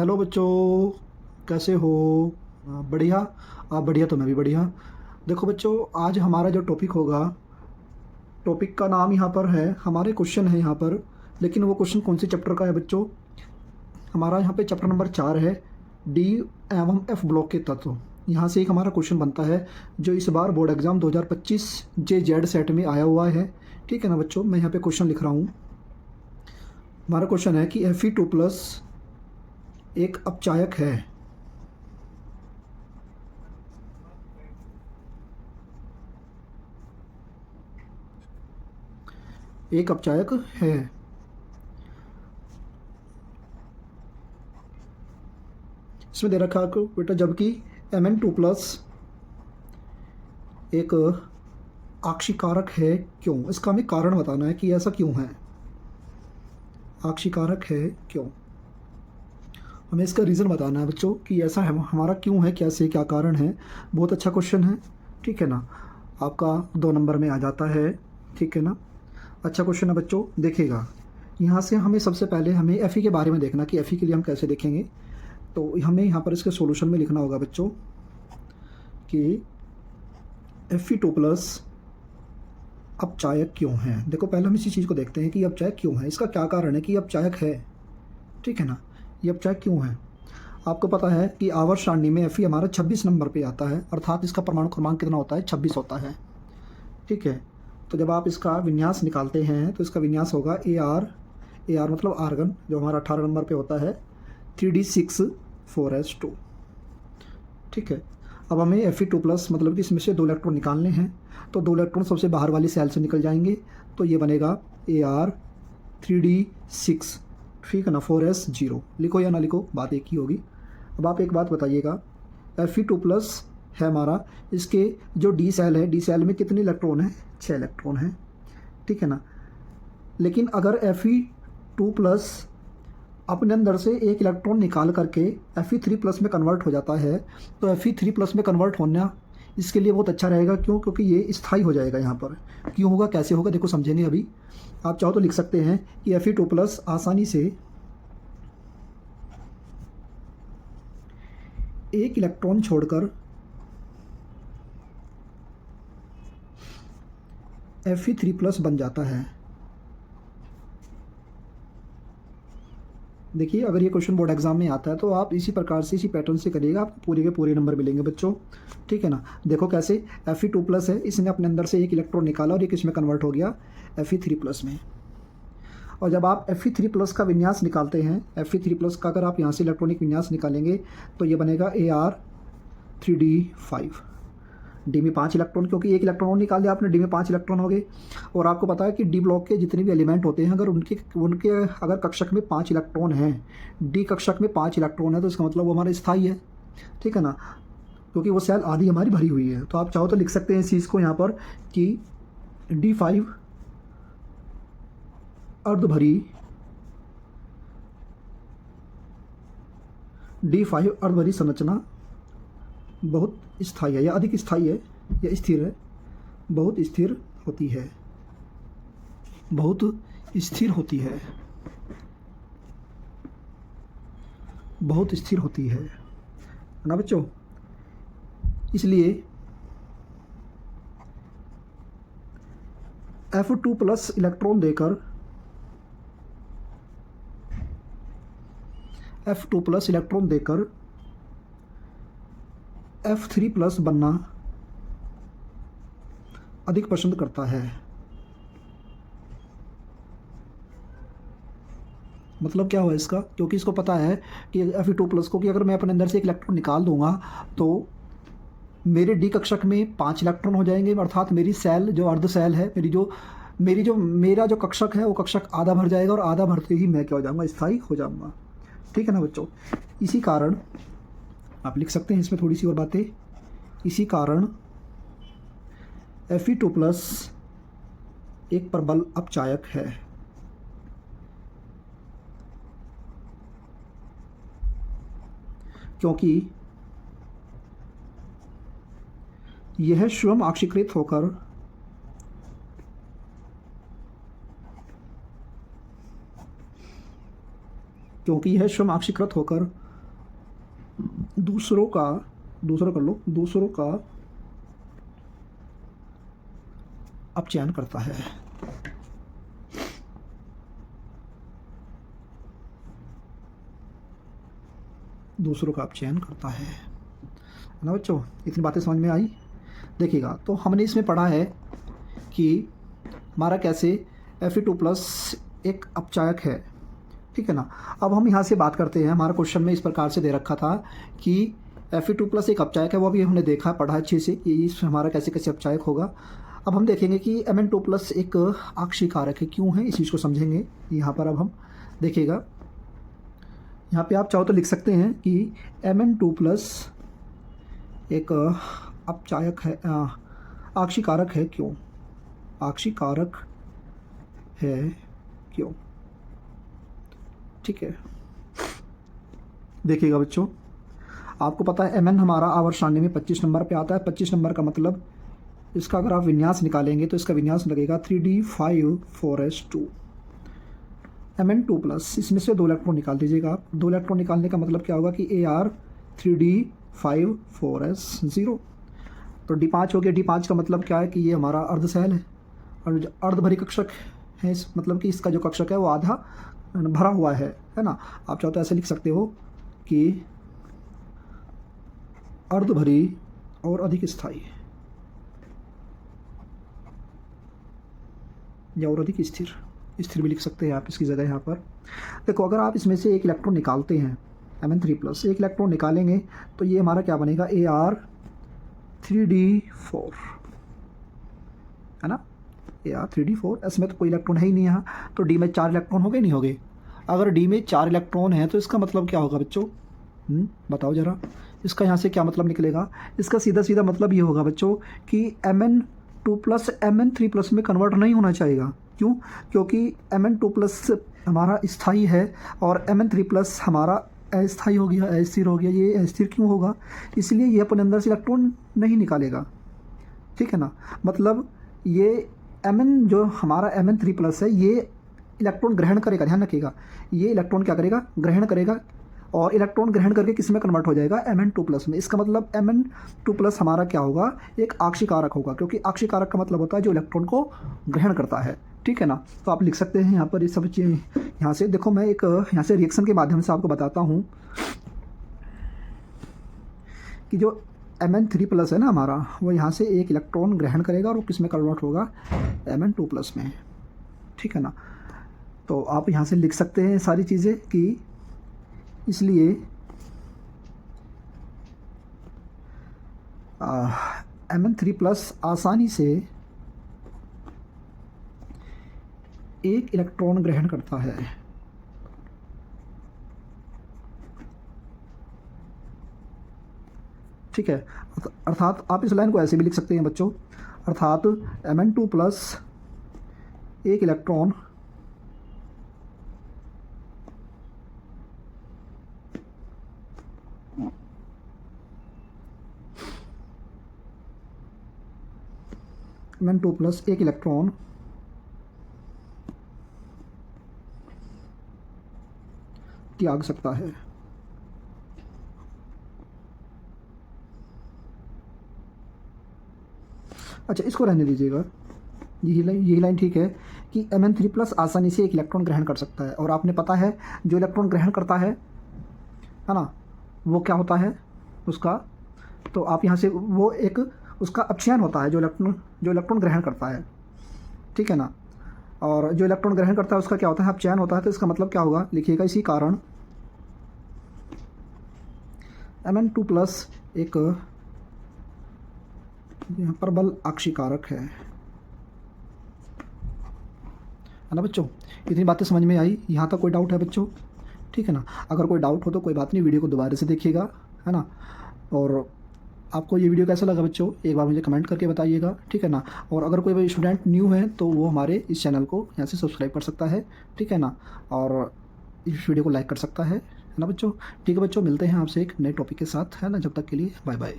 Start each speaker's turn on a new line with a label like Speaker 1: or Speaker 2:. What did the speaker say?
Speaker 1: Hello बच्चों, कैसे हो? बढ़िया। आप बढ़िया तो मैं भी बढ़िया। देखो बच्चों, आज हमारा जो टॉपिक होगा, टॉपिक का नाम यहाँ पर है, हमारे क्वेश्चन है यहाँ पर। लेकिन वो क्वेश्चन कौन से चैप्टर का है बच्चों? हमारा यहाँ पे चैप्टर नंबर 4 है, डी एवं एफ ब्लॉक के तत्व। यहाँ से एक हमारा क्वेश्चन बनता है जो इस बार बोर्ड एग्ज़ाम 2025 जे जेड सेट में आया हुआ है। ठीक है ना बच्चों, मैं यहाँ पे क्वेश्चन लिख रहा हूँ। हमारा क्वेश्चन है कि Fe2+ एक अपचायक है। एक अपचायक है। इसमें दे रखा है आपको बेटा, जबकि Mn2+ एक आक्षिकारक है, क्यों? इसका हमें कारण बताना है कि ऐसा क्यों है, आक्षिकारक है क्यों। हमें इसका रीज़न बताना है बच्चों कि ऐसा है हमारा क्यों है, कैसे, क्या कारण है। बहुत अच्छा क्वेश्चन है, ठीक है ना। आपका 2 नंबर में आ जाता है, ठीक है ना। अच्छा क्वेश्चन है बच्चों, देखिएगा। यहाँ से हमें सबसे पहले हमें Fe के बारे में देखना कि Fe के लिए हम कैसे देखेंगे। तो हमें यहाँ पर इसके सॉल्यूशन में लिखना होगा बच्चों कि Fe2+ अपचायक क्यों है। देखो पहले हम इसी चीज़ को देखते हैं कि अपचायक क्यों है, इसका क्या कारण है कि अपचायक है, ठीक है ना। ये अपचायक क्यों है? आपको पता है कि आवर्त सारणी में Fe हमारा 26 नंबर पे आता है, अर्थात इसका परमाणु क्रमांक कितना होता है? 26 होता है, ठीक है। तो जब आप इसका विन्यास निकालते हैं तो इसका विन्यास होगा AR मतलब आर्गन, जो हमारा 18 नंबर पे होता है, 3d6 4s2, ठीक है। अब हमें Fe2+ मतलब कि इसमें से 2 इलेक्ट्रॉन निकालने हैं। तो 2 इलेक्ट्रॉन सबसे बाहर वाली सेल से निकल जाएंगे, तो ये बनेगा AR 3d6, ठीक है ना, 4s0। लिखो या ना लिखो, बात एक ही होगी। अब आप एक बात बताइएगा, Fe2+ है हमारा, इसके जो डी सेल है, डी सेल में कितने इलेक्ट्रॉन है? 6 इलेक्ट्रॉन है, ठीक है ना। लेकिन अगर Fe2+ अपने अंदर से एक इलेक्ट्रॉन निकाल करके Fe3+ में कन्वर्ट हो जाता है, तो Fe3+ में कन्वर्ट होना इसके लिए बहुत अच्छा रहेगा। क्यों? क्योंकि ये स्थायी हो जाएगा। यहाँ पर क्यों होगा, कैसे होगा, देखो समझेंगे अभी। आप चाहो तो लिख सकते हैं कि Fe2+ आसानी से एक इलेक्ट्रॉन छोड़कर Fe3+ बन जाता है। देखिए, अगर ये क्वेश्चन बोर्ड एग्जाम में आता है तो आप इसी प्रकार से, इसी पैटर्न से करिएगा, आपको पूरे के पूरे नंबर मिलेंगे बच्चों, ठीक है ना। देखो कैसे, Fe2+ है, इसने अपने अंदर से एक इलेक्ट्रॉन निकाला और एक इसमें कन्वर्ट हो गया Fe3+ में। और जब आप Fe3+ का विन्यास निकालते हैं, Fe3+ का अगर आप यहाँ से इलेक्ट्रॉनिक विन्यास निकालेंगे तो ये बनेगा AR 3d5। डी में 5 इलेक्ट्रॉन, क्योंकि एक इलेक्ट्रॉन निकाल दिया आपने, डी में 5 इलेक्ट्रॉन हो गए। और आपको पता है कि डी ब्लॉक के जितने भी एलिमेंट होते हैं, अगर उनके उनके अगर कक्षक में 5 इलेक्ट्रॉन हैं, डी कक्षक में 5 इलेक्ट्रॉन है, तो इसका मतलब वो हमारा स्थायी है, ठीक है ना, क्योंकि वो सेल आधी हमारी भरी हुई है। तो आप चाहो तो लिख सकते हैं इस चीज़ को यहाँ पर कि D5 अर्ध भरी, D5 अर्ध भरी संरचना बहुत स्थायी है, या अधिक स्थायी है, या स्थिर है, बहुत स्थिर होती है, बहुत स्थिर होती है, बहुत स्थिर होती है ना बच्चों। इसलिए F2+ इलेक्ट्रॉन देकर F2+ इलेक्ट्रॉन देकर F3+ बनना अधिक पसंद करता है। मतलब क्या हुआ इसका? क्योंकि इसको पता है कि Fe2+ को कि अगर मैं अपने अंदर से एक इलेक्ट्रॉन निकाल दूंगा तो मेरे डी कक्षक में 5 इलेक्ट्रॉन हो जाएंगे, अर्थात मेरी सेल जो अर्ध सेल है, मेरा जो कक्षक है वो कक्षक आधा भर जाएगा, और आधा भरते ही मैं क्या हो जाऊंगा? स्थायी हो जाऊंगा, ठीक है ना बच्चों। इसी कारण आप लिख सकते हैं इसमें थोड़ी सी और बातें। इसी कारण Fe2+ एक प्रबल अपचायक है, क्योंकि यह स्वयं आक्षीकृत होकर क्योंकि यह स्वयं आक्षीकृत होकर दूसरों का अपचयन करता है। दूसरों का अपचयन करता है ना बच्चों। इतनी बातें समझ में आई। देखिएगा, तो हमने इसमें पढ़ा है कि हमारा कैसे Fe2+ एक अपचायक है, ठीक है ना। अब हम यहाँ से बात करते हैं। हमारा क्वेश्चन में इस प्रकार से दे रखा था कि Fe2+ एक अपचायक है, वो भी हमने देखा, पढ़ा अच्छे से कि इसमें हमारा कैसे कैसे अपचायक होगा। अब हम देखेंगे कि Mn2+ एक आक्सीकारक है, क्यों है, इस चीज़ को समझेंगे यहाँ पर। अब हम देखिएगा, यहाँ पे आप चाहो तो लिख सकते हैं कि Mn2+ एक अपचायक है, आक्सीकारक है क्यों, आक्सीकारक है क्यों, ठीक है। देखिएगा बच्चों, आपको पता है Mn हमारा आवर्त सारणी में 25 नंबर पे आता है। 25 नंबर का मतलब इसका अगर आप विन्यास निकालेंगे तो इसका विन्यास लगेगा 3d5 4s2। Mn2+, इसमें से 2 इलेक्ट्रॉन निकाल दीजिएगा आप। 2 इलेक्ट्रॉन निकालने का मतलब क्या होगा कि Ar 3d5 4s0। तो D5 हो गया। D5 का मतलब क्या है कि ये हमारा अर्धशैल है और अर्धभरी कक्षक है, इस मतलब कि इसका जो कक्षक है वो आधा भरा हुआ है ना। आप चाहो तो ऐसे लिख सकते हो कि अर्धभरी और अधिक स्थायी या और अधिक स्थिर भी लिख सकते हैं आप इसकी जगह यहाँ पर। देखो, अगर आप इसमें से एक इलेक्ट्रॉन निकालते हैं Mn3+, एक इलेक्ट्रॉन निकालेंगे तो ये हमारा क्या बनेगा, Ar 3d4 है ना। Ar 3d4, इसमें तो कोई इलेक्ट्रॉन है ही नहीं यहाँ, तो D में 4 इलेक्ट्रॉन हो गए नहीं हो गए। अगर D में 4 इलेक्ट्रॉन है तो इसका मतलब क्या होगा बच्चों, बताओ ज़रा। इसका यहाँ से क्या मतलब निकलेगा, इसका सीधा सीधा मतलब ये होगा बच्चों कि Mn2+ Mn3+ में कन्वर्ट नहीं होना चाहिए। क्यों? क्योंकि Mn2+ हमारा स्थायी है और Mn3+ हमारा अस्थायी हो गया, अस्थिर हो गया। ये अस्थिर क्यों होगा, इसलिए ये अपने अंदर से इलेक्ट्रॉन नहीं निकालेगा, ठीक है ना। मतलब ये Mn जो हमारा Mn3+ है ये इलेक्ट्रॉन ग्रहण करेगा, ध्यान रखिएगा। ये इलेक्ट्रॉन क्या करेगा, ग्रहण करेगा, और इलेक्ट्रॉन ग्रहण करके किस में कन्वर्ट हो जाएगा, Mn2+ में। इसका मतलब Mn2+ हमारा क्या होगा, एक आक्सीकारक होगा, क्योंकि आक्सीकारक का मतलब होता है जो इलेक्ट्रॉन को ग्रहण करता है, ठीक है ना। तो आप लिख सकते हैं यहाँ पर ये सब चीज़। यहाँ से देखो, मैं एक यहाँ से रिएक्शन के माध्यम से आपको बताता हूँ कि जो Mn3+ है ना हमारा, वो यहाँ से एक इलेक्ट्रॉन ग्रहण करेगा और वो किस में कन्वर्ट होगा, Mn2+ में, ठीक है ना। तो आप यहाँ से लिख सकते हैं सारी चीज़ें कि इसलिए Mn3+ आसानी से एक इलेक्ट्रॉन ग्रहण करता है, ठीक है। अर्थात आप इस लाइन को ऐसे भी लिख सकते हैं बच्चों, अर्थात Mn2+ एक इलेक्ट्रॉन Mn2+ एक इलेक्ट्रॉन त्याग सकता है। अच्छा, इसको रहने दीजिएगा, यही लाइन ठीक है कि Mn3+ आसानी से एक इलेक्ट्रॉन ग्रहण कर सकता है। और आपने पता है जो इलेक्ट्रॉन ग्रहण करता है ना, वो क्या होता है उसका, तो आप यहाँ से वो एक उसका अपचयन होता है, जो इलेक्ट्रॉन ग्रहण करता है, ठीक है ना। और जो इलेक्ट्रॉन ग्रहण करता है उसका क्या होता है, अपचयन होता है। तो इसका मतलब क्या होगा, लिखिएगा, इसी कारण Mn2+ एक प्रबल आक्सीकारक है ना बच्चों। इतनी बातें समझ में आई, यहाँ तक कोई डाउट है बच्चों, ठीक है ना। अगर कोई डाउट हो तो कोई बात नहीं, वीडियो को दोबारा से देखिएगा, है ना। और आपको ये वीडियो कैसा लगा बच्चों, एक बार मुझे कमेंट करके बताइएगा, ठीक है ना। और अगर कोई स्टूडेंट न्यू है तो वो हमारे इस चैनल को यहाँ से सब्सक्राइब कर सकता है, ठीक है ना। और इस वीडियो को लाइक कर सकता है ना बच्चों। ठीक है बच्चों, मिलते हैं आपसे एक नए टॉपिक के साथ, है ना। जब तक के लिए बाय बाय।